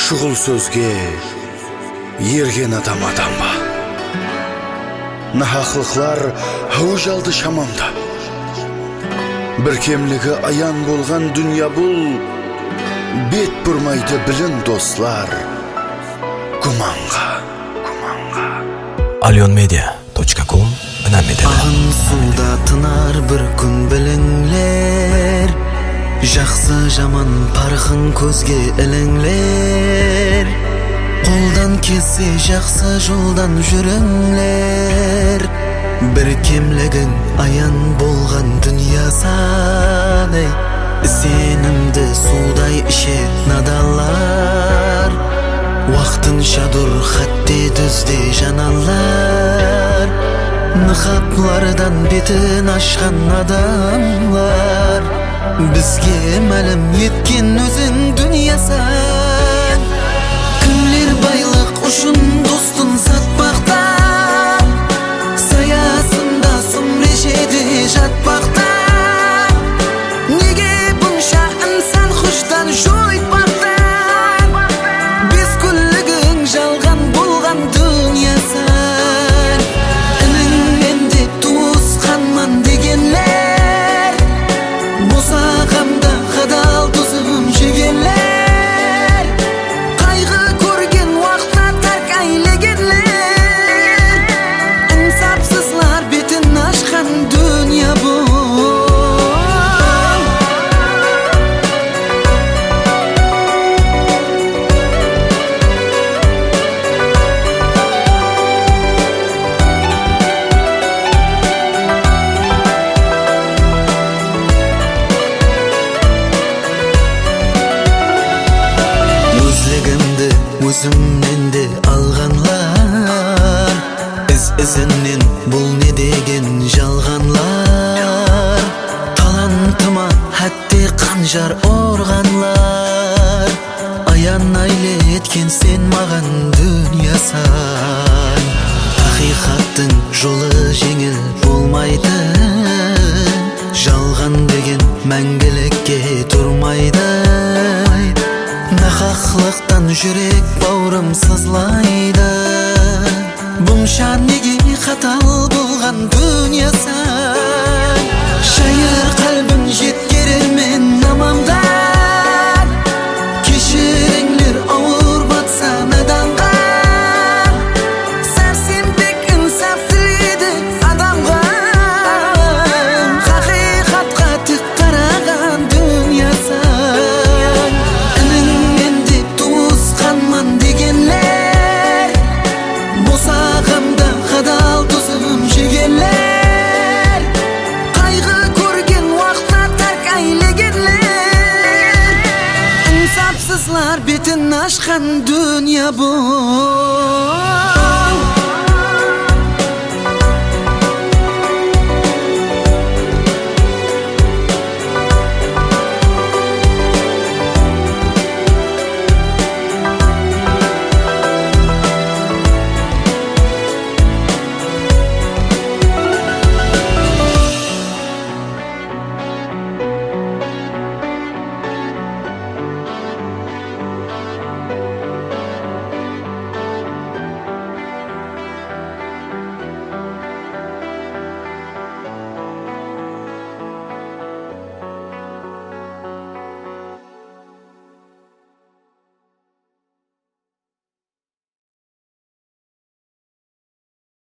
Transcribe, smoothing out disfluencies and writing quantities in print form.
Шұғыл сөзге ерген адам ба? Нахақлықлар аужалды шамамда. Бір кемлігі аян болған дүния бұл, бет бұрмайды білін достар, күманға. alionmedia.com мәліметтер. Ағын суда тынар бір күн біліңлер, жақсы жаман парқын көзге іліңлер. Қолдан кесе жақсы жолдан жүріңлер. Бір кемлігін аян болған дүния садай, сенімді судай ішер надалар. Уақытын шадыр хатте дүзде жаналар. Нықаплардан бетін ашқан адамлар. Бізге мәлім еткен өзің дүниясан. Кімлер байлық үшін достын сатпақта, саясында сұмрешеде жатпақта. Неге бұнша інсан құштан жойтпақта? Без күлігің жалған болған дүниясан. Ініңмен де туысқанман дегенлер, босағамда қадал тұзым жегенлер. Өзімнен де алғанлар, ізінен бұл не деген жалғанлар. Талантыма хәтте қанжар орғанлар. Аян айле еткен сен маған дүниясан. Ақиқаттың жолы жеңіл болмайды, жалған деген мәңгілікке тұрмайды. Нақақлықтан жүрек баурым сызлайды. Бұнша неге қатал болған дүниясан. Шайыр қалбым жеткерермен намамдан. Кешіріңлер ауыр батса наданға. Сәрсенбек инсаф тіледі адамға. Хақиқатқа тік қараған дүниясан. Босағамда қадал тұзым жегенлер. Қайғы көрген уақытта тәрк әйлегенлер. Инсапсызлар бетін ашқан дүния бұл.